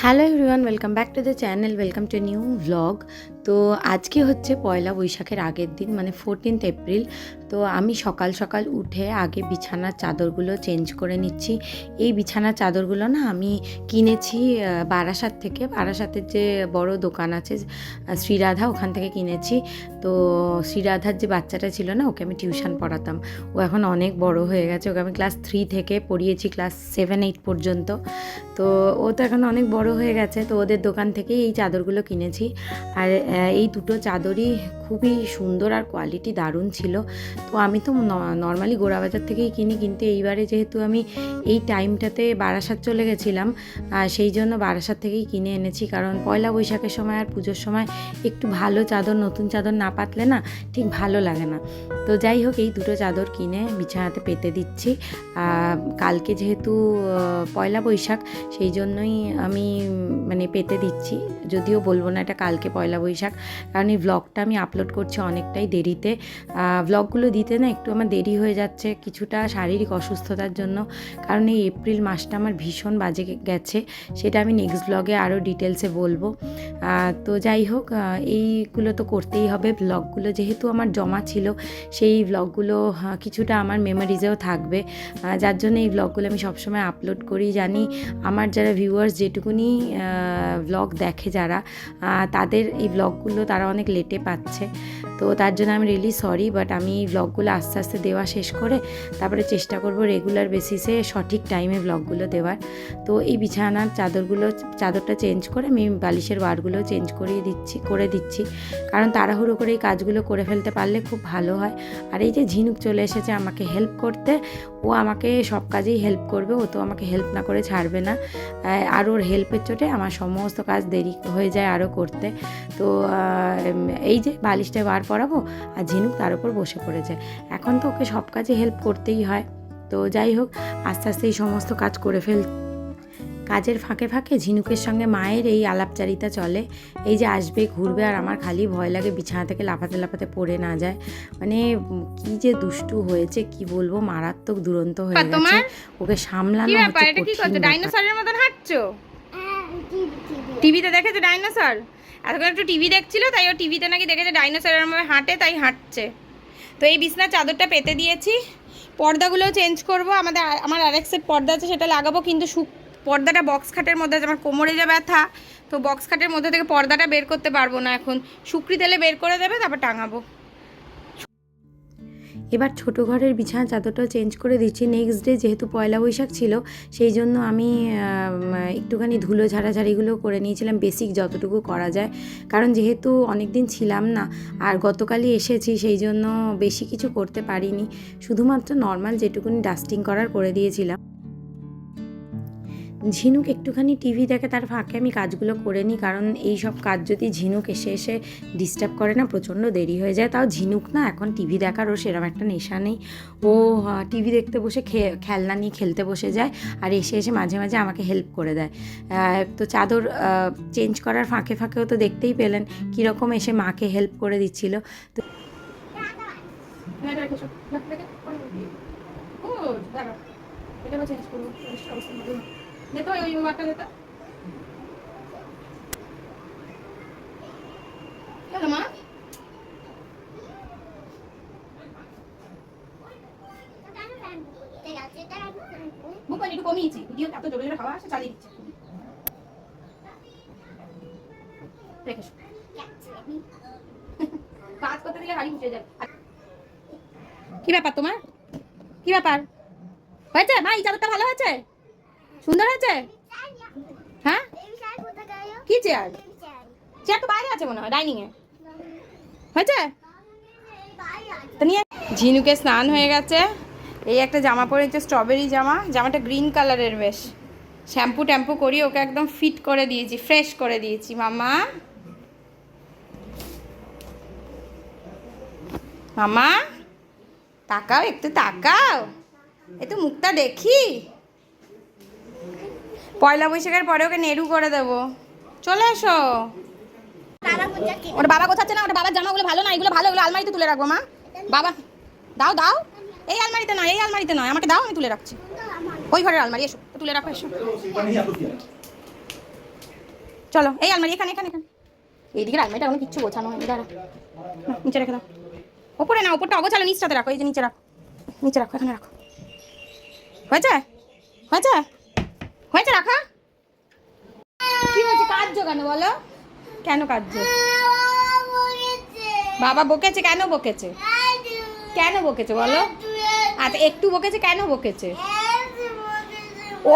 Hello everyone, welcome back to the channel, welcome to new vlog. তো আজকে হচ্ছে পয়লা বৈশাখের আগের দিন, মানে 14th এপ্রিল। তো আমি সকাল সকাল উঠে আগে বিছানার চাদরগুলো চেঞ্জ করে নিচ্ছি। এই বিছানার চাদরগুলো না আমি কিনেছি বারাসাত থেকে। বারাসাতের যে বড় দোকান আছে শ্রীরাধা, ওখান থেকে কিনেছি। তো শ্রীরাধার যে বাচ্চাটা ছিল না, ওকে আমি টিউশন পড়াতাম। ও এখন অনেক বড় হয়ে গেছে। ওকে আমি ক্লাস 3 থেকে পড়িয়েছি ক্লাস 7-8 পর্যন্ত। তো ও তো এখন অনেক বড় হয়ে গেছে। তো ওদের দোকান থেকেই এই চাদরগুলো কিনেছি। আর এই দুটো চাদরই খুবই সুন্দর আর কোয়ালিটি দারুণ ছিল। তো আমি তো নর্মালি গোড়াবাজার থেকেই কিনি, কিন্তু এইবারে যেহেতু আমি এই টাইমটাতে বারাসাত চলে গেছিলাম, সেই জন্য বারাসাত থেকেই কিনে এনেছি। কারণ পয়লা বৈশাখের সময় আর পুজোর সময় একটু ভালো চাদর, নতুন চাদর না পাতলে না ঠিক ভালো লাগে না। তো যাই হোক, এই দুটো চাদর কিনে বিছানাতে পেতে দিচ্ছি। কালকে যেহেতু পয়লা বৈশাখ, সেই জন্যই আমি মানে পেতে দিচ্ছি। যদিও বলবো না এটা কালকে পয়লা বৈশাখ, কারণ এই ভ্লগটা আমি আপলোড করছি অনেকটাই দেরিতে। ভ্লগগুলো দিতে না একটু আমার দেরি হয়ে যাচ্ছে, কিছুটা শারীরিক অসুস্থতার জন্য। কারণ এই এপ্রিল মাসটা আমার ভীষণ বাজে গেছে, সেটা আমি নেক্সট ভ্লগে আরও ডিটেলসে বলবো। তো যাই হোক, এইগুলো তো করতেই হবে। ভ্লগগুলো যেহেতু আমার জমা ছিল, সেই ভ্লগগুলো কিছুটা আমার মেমোরিজেও থাকবে, যার জন্য এই ভ্লগগুলো আমি সবসময় আপলোড করি। জানি আমার যারা ভিউয়ার্স যেটুকুনি ভ্লগ দেখে যারা, তাদের এই ভ্লগগুলো তারা অনেক লেটে পাচ্ছে। তো তার জন্য আমি রিয়েলি সরি, বাট আমি এই ভ্লগগুলো আস্তে আস্তে দেওয়া শেষ করে তারপরে চেষ্টা করব রেগুলার বেসিসে সঠিক টাইমে ভ্লগগুলো দেওয়ার। তো এই বিছানার চাদরটা চেঞ্জ করে আমি বালিশের ওয়ারগুলো চেঞ্জ করে দিচ্ছি, কারণ তাড়াহুড়ো করে এই কাজগুলো করে ফেলতে পারলে খুব ভালো হয়। আর এই যে ঝিনুক চলে এসেছে আমাকে হেল্প করতে, ও আমাকে সব কাজেই হেল্প করবে, ও তো আমাকে হেল্প না করে ছাড়বে না। আর ওর হেল্পের চোটে আমার সমস্ত কাজ দেরি হয়ে যায় আরও করতে। তো এই যে বালিশটা বার পরাবো আর ঝিনুক তার উপর বসে পড়েছে। এখন তো ওকে সব কাজে হেল্প করতেই হয়। তো যাই হোক, আস্তে আস্তে এই সমস্ত কাজ করে কাজের ফাঁকে ফাঁকে ঝিনুকের সঙ্গে মায়ের এই আলাপচারিতা চলে। এই যে আসবে, ঘুরবে, আর আমার খালি ভয় লাগে বিছানা থেকে লাফাতে লাফাতে পড়ে না যায়। মানে কি যে দুষ্টু হয়েছে কি বলবো, মারাত্মক দুরন্ত হয়ে গেছে। ওকে সামলানো হচ্ছে কঠিন। ডাইনোসরের মতন হাঁটছো? টিভিতে দেখেছে ডাইনোসর, এতক্ষণ একটু টিভি দেখছিল, তাই ও টিভিতে নাকি দেখেছে ডাইনোসরের মতো হাঁটে, তাই হাঁটছে। তো এই বিছনার চাদরটা পেতে দিয়েছি। পর্দাগুলো চেঞ্জ করব। আমার আরেক সেট পর্দা আছে, সেটা লাগাবো, কিন্তু পর্দাটা বক্স খাটের মধ্যে আছে। আমার কোমরে যে ব্যথা, তো বক্স খাটের মধ্যে থেকে পর্দাটা বের করতে পারবো না এখন। শুকরি তেলে বের করে দেবে, তারপর টাঙাবো। এবার ছোটো ঘরের বিছানা চাদরটাও চেঞ্জ করে দিচ্ছি। নেক্সট ডে যেহেতু পয়লা বৈশাখ ছিল, সেই জন্য আমি একটুখানি ধুলো ঝাড়াঝাড়িগুলো করে নিয়েছিলাম, বেসিক যতটুকু করা যায়। কারণ যেহেতু অনেক দিন ছিলাম না আর গতকালই এসেছি, সেই জন্য বেশি কিছু করতে পারিনি। শুধুমাত্র নর্মাল যেটুকুনি ডাস্টিং করার করে দিয়েছিলাম। ঝিনুক একটুখানি টিভি দেখে, তার ফাঁকে আমি কাজগুলো করে নিই। কারণ এই সব কাজ যদি ঝিনুক এসে এসে ডিস্টার্ব করে না, প্রচণ্ড দেরি হয়ে যায়। তাও ঝিনুক না এখন টিভি দেখারও সেরকম একটা নেশা নেই। ও টিভি দেখতে বসে খেলনা নিয়ে খেলতে বসে যায়, আর এসে এসে মাঝে মাঝে আমাকে হেল্প করে দেয়। তো চাদর চেঞ্জ করার ফাঁকে ফাঁকেও তো দেখতেই পেলেন কীরকম এসে মাকে হেল্প করে দিচ্ছিল। তো দেখো ওই ওয়াটা দেখো। কেন মা? বুক একটু কমিয়েছি, ভিডিও এত জোরে জোরে হাওয়া আসে, চালিয়ে দিচ্ছি। দেখেছো কাজ করতে দিলে গাড়ি উঠে যায়। কি ব্যাপার তোমার? কি ব্যাপার হয়েছে ভাই? চাদরটা ভালো হয়েছে, সুন্দর হয়েছে। হ্যাঁ, কি চেয়ার? চেয়ার তো বাইরে আছে মনে হয়, ডাইনিং এ। হয়েছে তো নিয়ে। ঝিনুকে স্নান হয়ে গেছে। এই একটা জামা পরেছে, স্ট্রবেরি জামাটা গ্রিন কালারের, বেশ। শ্যাম্পু ট্যাম্পু করি ওকে একদম ফিট করে দিয়েছি, ফ্রেশ করে দিয়েছি। মামা মামা তাকাও, একটু তাকাও, একটু মুখটা দেখি। পয়লা বৈশাখের পরে ওকে নেড়ু করে দেবো। চলে এসো। ওটা বাবা গোছাচ্ছে না, ওটা বাবার জামাগুলো ভালো না, এগুলো ভালো, এগুলো আলমারিতে তুলে রাখবো। মা বাবা দাও দাও, এই আলমারিতে নয়, এই আলমারিতে নয়, আমাকে দাও, আমি তুলে রাখছি। ওই ঘরের আলমারি, এসো তুলে রাখো, এসো। চলো এই আলমারি এখানে এখানে এখানে এইদিকে আলমারিটা কোনো কিচ্ছু গোছানো হয়নি, দাঁড়া নিচে রেখে দাও। ওপরে না, ওপরটা অগোছালো, নিচটাতে রাখো, এই যে নিচে রাখো, নিচে রাখো, এখানে রাখো। হয়েছে হয়েছে হয়েছে রাখা। কি হয়েছে, কাঁদছো কেন বলো? কেন কাঁদছো? বাবা বকেছে, কেন বকেছে? কেন বকেছে বলো? আচ্ছা একটু বকেছে, কেন বকেছে?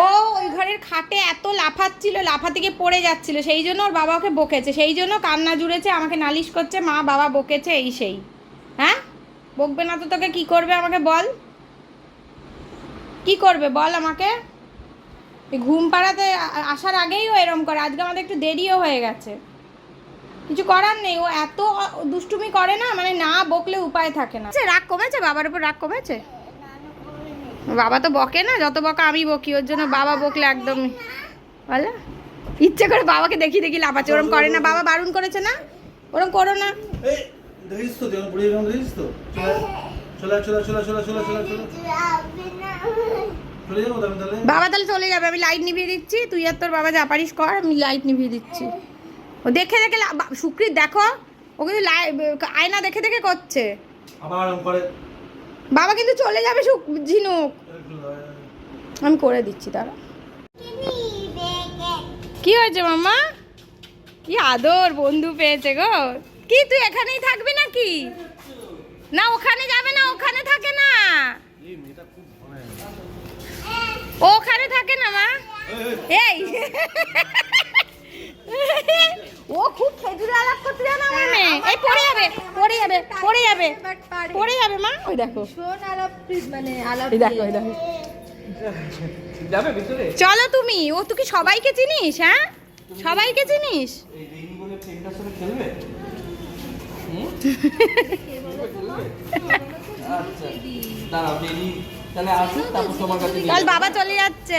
ও ওই ঘরের খাটে এত লাফাচ্ছিল, লাফা থেকে পড়ে যাচ্ছিল, সেই জন্য ওর বাবা ওকে বকেছে, সেই জন্য কান্না জুড়েছে, আমাকে নালিশ করছে, মা বাবা বকেছে এই সেই। হ্যাঁ বকবে না তো তোকে কি করবে আমাকে বল, কি করবে বল আমাকে? ঘুম পাড়াতে আসার আগেই ও এরম করে, আজকে আমাদের একটু দেরিও হয়ে গেছে, কিছু করার নেই, ও এত দুষ্টুমি করে না, মানে না বকলে উপায় থাকে না। রাগ কমেছে, বাবার উপর রাগ কমেছে? বাবা তো বকে না, যত বকা আমি বকি, ওর জন্য বাবা বকলে একদম বলো ইচ্ছে করে বাবাকে দেখি দেখি লাফাচ্ছে, ওরম করে না, বাবা বারণ করেছে না, ওরম করো না। বাবা তাহলে চলে যাবে, আমি লাইট নিভিয়ে দিচ্ছি, তুই আর তোর বাবা যা পারিস কর, আমি লাইট নিভিয়ে দিচ্ছি। ও দেখে দেখে সুকৃত দেখো, ও কিন্তু আয়না দেখে দেখে করছে। বাবা কিন্তু চলে যাবে ঝিনুক, আমি করে দিচ্ছি তারা। কি হয়েছে মাম্মা? কি আদর বন্ধু পেয়েছে গো। কি তুই এখানেই থাকবি নাকি? না ওখানে যাবে না, ওখানে থাকে না, ওখানে থাকে না মা। এই ও খুব খেজুর আলাপ করতে জানা আমার মেয়ে। এই পড়ে যাবে পড়ে যাবে পড়ে যাবে পড়ে যাবে মা। ওই দেখো শোন আলাপ, মানে আলাপ, এই দেখো, এই দেখো যাবে ভিতরে। চলো তুমি, ও তুই কি সবাইকে চিনিস? হ্যাঁ সবাইকে চিনিস? এই রিং বলে ফ্রেন্ডটার সাথে খেলবে। আচ্ছা দাঁড়াও বেরি, তাহলে আসো, তারপর তোমার কাছে নিয়ে চল। বাবা চলে যাচ্ছে।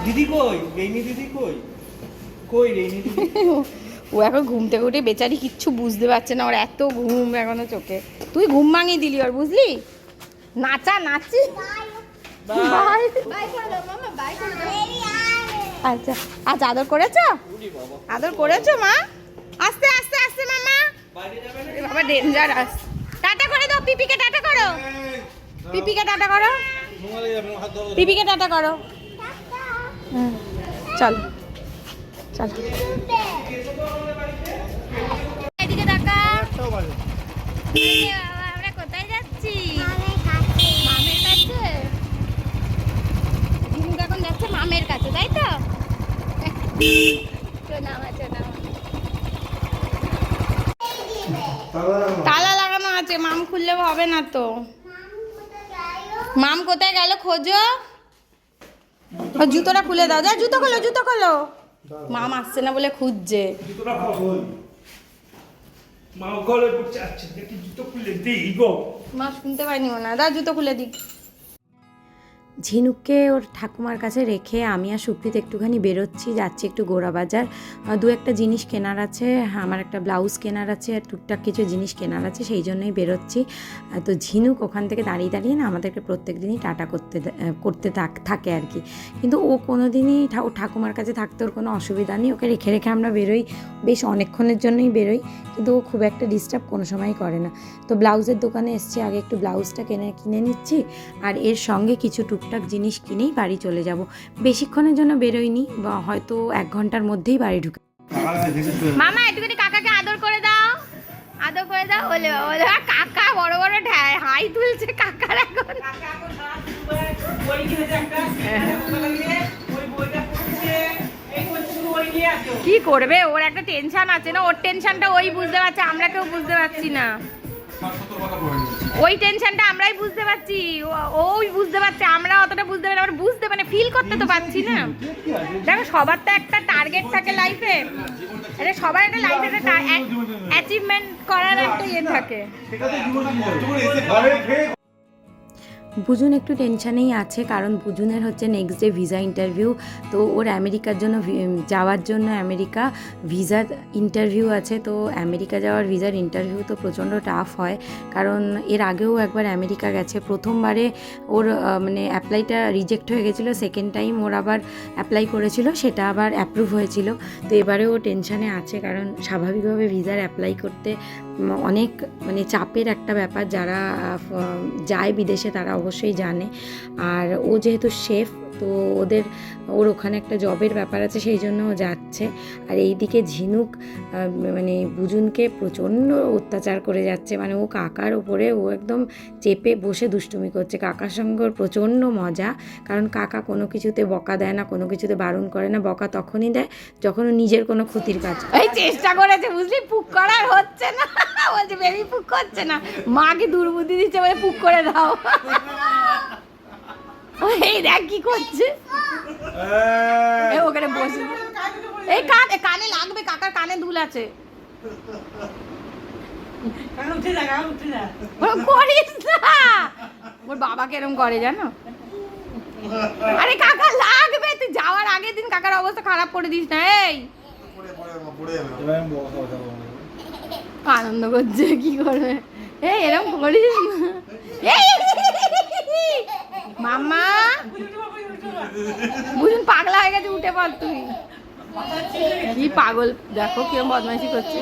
দিদি কই? রেইনি দিদি কই? কই রেইনি দিদি? ও এখন ঘুম থেকে উঠে বেচারি কিচ্ছু বুঝতে পারছে না, ওর এত ঘুম এখনো চোখে। তুই ঘুম ভাঙিয়ে দিলি ওর, বুঝলি? নাচা নাচি। বাই বাই করো মামা, বাই করো। আচ্ছা আচ্ছা আদর করেছো? আদর করেছো মা? আস্তে আস্তে আস্তে মামা, বাইরে যাবে না বাবা, ডেঞ্জারাস। টাটা করে দাও, পিপিকে টাটা করো, পিপিকে টাটা করো, পিপিকে টাটা করো। চল চল এদিকে টাকা। আমরা কোথায় যাচ্ছি? মামের কাছে। ঝিনুক এখন যাচ্ছে মামের কাছে, তাই তো? তালা লাগানো আছে, মাম খুললে হবে না তো। মাম কোথায় গেল খোঁজো, জুতোটা খুলে দাও, যা জুতো খোলো, জুতো খোলো। মাম আসছে না বলে খুঁজছে। মা শুনতে পাইনি মনে হয়, দাও জুতো খুলে দিক। ঝিনুককে ওর ঠাকুমার কাছে রেখে আমি আর সুপ্রিত একটুখানি বেরোচ্ছি, যাচ্ছি একটু গোড়া বাজার। দু একটা জিনিস কেনার আছে, আমার একটা ব্লাউজ কেনার আছে, আর টুকটাক কিছু জিনিস কেনার আছে, সেই জন্যই বেরোচ্ছি। তো ঝিনুক ওখান থেকে দাঁড়িয়ে দাঁড়িয়ে না আমাদেরকে প্রত্যেক দিনই টাটা করতে থাকে আর কি। কিন্তু ও কোনো দিনই ওর ঠাকুমার কাছে থাকতে ওর কোনো অসুবিধা নেই, ওকে রেখে রেখে আমরা বেরোই, বেশ অনেকক্ষণের জন্যই বেরোই, কিন্তু ও খুব একটা ডিস্টার্ব কোনো সময়ই করে না। তো ব্লাউজের দোকানে এসছি, আগে একটু ব্লাউজটা কিনে নিচ্ছি, আর এর সঙ্গে কিছু টুকটাক জিনিস কিনেই বাড়ি চলে যাব। বেশিক্ষণের জন্য বেরোইনি, বা হয়তো 1 ঘন্টার মধ্যেই বাড়ি ঢুকে। মামা একটুখানি কাকাকে আদর করে দাও, আদর করে দাও। বলে কাকা বড় বড় হাই তুলছে কাকার এখন। কি করবে, ওর একটা টেনশন আছে না, ওর টেনশনটা ওই বুঝতে পারছে, আমরা কেউ বুঝতে পারছি না। ওই টেনশনটা আমরাই বুঝতে পারছি, ওই বুঝতে পারছে, আমরা অতটা বুঝতে পারি, আমরা বুঝতে মানে ফিল করতে তো পারছি না। দেখো সবার তো একটা টার্গেট থাকে লাইফে, এটা সবার একটা লাইফে একটা অ্যাচিভমেন্ট করার একটা ইয়ে থাকে। বুজুন একটু টেনশানেই আছে, কারণ বুজুনের হচ্ছে নেক্সট ডে ভিসা ইন্টারভিউ। তো ওর আমেরিকার জন্য যাওয়ার জন্য আমেরিকা ভিসার ইন্টারভিউ আছে। তো আমেরিকা যাওয়ার ভিসার ইন্টারভিউ তো প্রচণ্ড টাফ হয়, কারণ এর আগেও একবার আমেরিকা গেছে, প্রথমবারে ওর মানে অ্যাপ্লাইটা রিজেক্ট হয়ে গেছিলো, সেকেন্ড টাইম ওর আবার অ্যাপ্লাই করেছিল, সেটা আবার অ্যাপ্রুভ হয়েছিল। তো এবারে ও টেনশানে আছে, কারণ স্বাভাবিকভাবে ভিসার অ্যাপ্লাই করতে অনেক মানে চাপের একটা ব্যাপার। যারা যায় বিদেশে তারা অবশ্যই জানে। আর ও যেহেতু শেফ, তো ওর ওখানে একটা জবের ব্যাপার আছে, সেই জন্য ও যাচ্ছে। আর এইদিকে ঝিনুক মানে বুজুনকে প্রচণ্ড অত্যাচার করে যাচ্ছে, মানে ও কাকার ওপরে ও একদম চেপে বসে দুষ্টুমি করছে। কাকার সঙ্গে ওর প্রচণ্ড মজা, কারণ কাকা কোনো কিছুতে বকা দেয় না, কোনো কিছুতে বারণ করে না। বকা তখনই দেয় যখন ও নিজের কোনো ক্ষতির কাজ করে। এই চেষ্টা করেছে বুঝলি, পুক করার হচ্ছে না, বলছে বেবি পুক করছে না, মাকে দুর্বুদ্ধি দিচ্ছে বলে পুক করে দাও। এই দেখ কি করছে, ওখানে বসে এই কানে লাগবে, কাকার কানে দুল আছে। করিস না, ওর বাবাকে এরকম করে জানো। আরে কাকা লাগবে, তুই যাওয়ার আগের দিন কাকার অবস্থা খারাপ করে দিস না। এই আনন্দ করছে, কি করবে, এই এরকম করিস না। মামা বুঝুন পাগলা হয়ে গেছে, উঠে পড় তুই। কি পাগল, দেখো কিরম বদমাইশি করছে।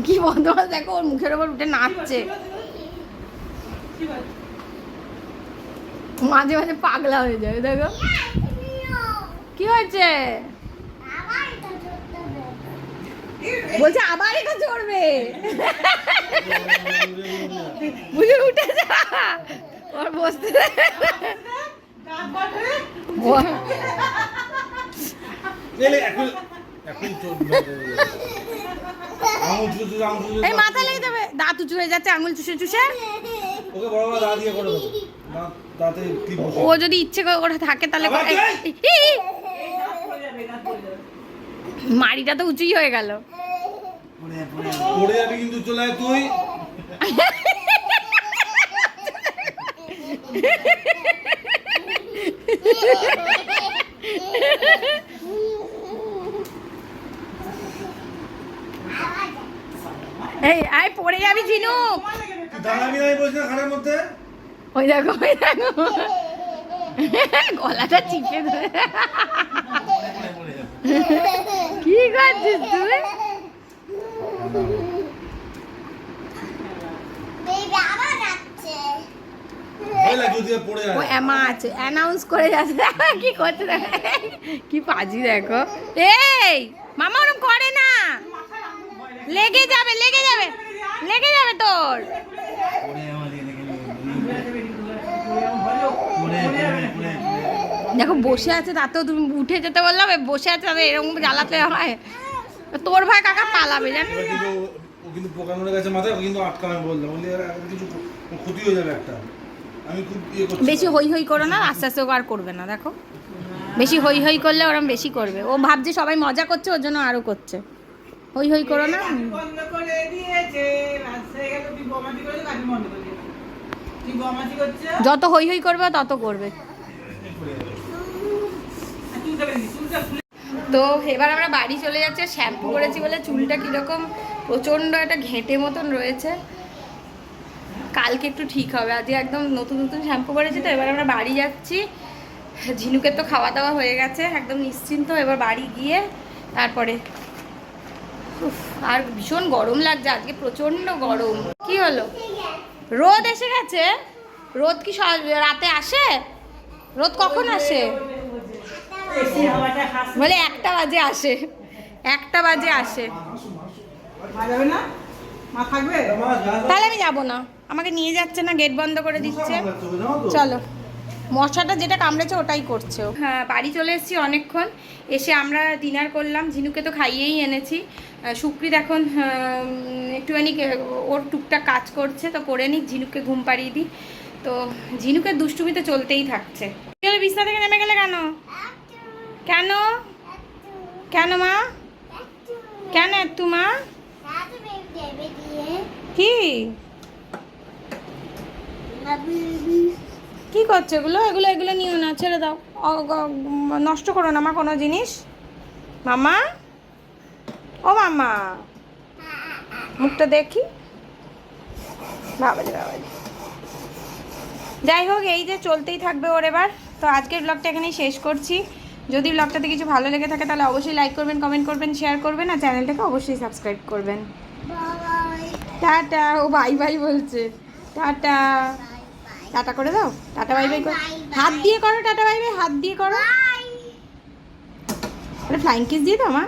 কি বদমাস দেখো, ওর মুখের ওপর উঠে নাচছে, মাঝে মাঝে পাগলা হয়ে যায়। দেখো কি হয়েছে, বলছে আবার এটা চড়বে। বুঝে উঠে যা, ওর বসতে এই মাথা লেগে যাবে, দাঁত উঁচু হয়ে যাচ্ছে, আঙুল চুষে চুষে। ও যদি ইচ্ছে করে থাকে তাহলে মাড়িটা তো উঁচুই হয়ে গেল। কিন্তু চলে আয় তুই। এই আয় পড়ে যাবি ঝিনুক। দাঁড়াবি না, বসে খাটের মধ্যে। ওই দেখো ওই দেখো, গলাটা চিপে ধরে। কি করছিস তুই? ও এমা আছে, অ্যানাউন্স করে যাচ্ছে। কি করছে দেখো, কি পাজি দেখো। এই মামা ওরকম করে না, লেগে যাবে লেগে যাবে লেগে যাবে তোর। দেখো বসে আছে, তাতেও তুমি উঠে যেতে বললাম, বসে আছে তাদের এরকম জ্বালাতে হয়। তোর ভাই কাকা পালাবে জানো, কিন্তু পোকা মরে গেছে মাথায়, কিন্তু আটকাবে বললাম, বলি কিছু ক্ষতি হয়ে যাবে একটা। আমি খুব বেশি হই হই করো না, আস্তে আস্তে ও আর করবে না। দেখো বেশি হই হই করলে ওরম বেশি করবে। ও ভাবছে সবাই মজা করছে, ওর জন্য আরো করছে। হই হই করো না। যত হই হই করবে তত করবে। তো এবার আমরা বাড়ি চলে যাচ্ছি। শ্যাম্পু করেছি বলে চুলটা কীরকম প্রচণ্ড একটা ঘেঁটে মতন রয়েছে, কালকে একটু ঠিক হবে। আজকে একদম নতুন নতুন শ্যাম্পু করেছি। তো এবার আমরা বাড়ি যাচ্ছি। ঝিনুকের তো খাওয়া দাওয়া হয়ে গেছে, একদম নিশ্চিন্ত। এবার বাড়ি গিয়ে তারপরে আর ভীষণ গরম লাগছে আজকে, প্রচণ্ড গরম। কি হলো, রোদ এসে গেছে? রোদ কি রাতে আসে? রোদ কখন আসে? বলে 1টা বাজে আসে, 1টা বাজে আসে। তাহলে আমি যাবো না, আমাকে নিয়ে যাচ্ছে না, গেট বন্ধ করে দিচ্ছে। চলো, মশাটা যেটা কামড়েছে ওটাই করছে। হ্যাঁ, বাড়ি চলে এসেছি অনেকক্ষণ। এসে আমরা ডিনার করলাম, ঝিনুকে তো খাইয়েই এনেছি। সুপ্রিত এখন একটুখানি ওর টুকটাক কাজ করছে, তো করে নিক, ঝিনুককে ঘুম পাড়িয়ে দিই। তো ঝিনুকের দুষ্টুমিতে চলতেই থাকছে। বিছনা থেকে নেমে গেলে কেন? কেন কেন মা, কেন একটু মা? কি কি করছো এগুলো এগুলো এগুলো নিও না, ছেড়ে দাও। নষ্ট করো না মা কোনো জিনিস। মামা, ও মামা, মুখটা দেখি। বাবারে বাবারে। যাই হোক, এই যে চলতেই থাকবে ওর এবার। তো আজকের ব্লগটা এখানেই শেষ করছি। যদি ব্লগটাতে কিছু ভালো লেগে থাকে তাহলে অবশ্যই লাইক করবেন, কমেন্ট করবেন, শেয়ার করবেন, আর চ্যানেলটাকে অবশ্যই সাবস্ক্রাইব করবেন। টাটা। ও বাই বাই বলছে। টাটা। টাটা করে দাও। টাটা বাই বাই করো। হাত দিয়ে করো টাটা বাই বাই, হাত দিয়ে করো। আরে ফ্লাইং কিস দিয়ে দাও মা।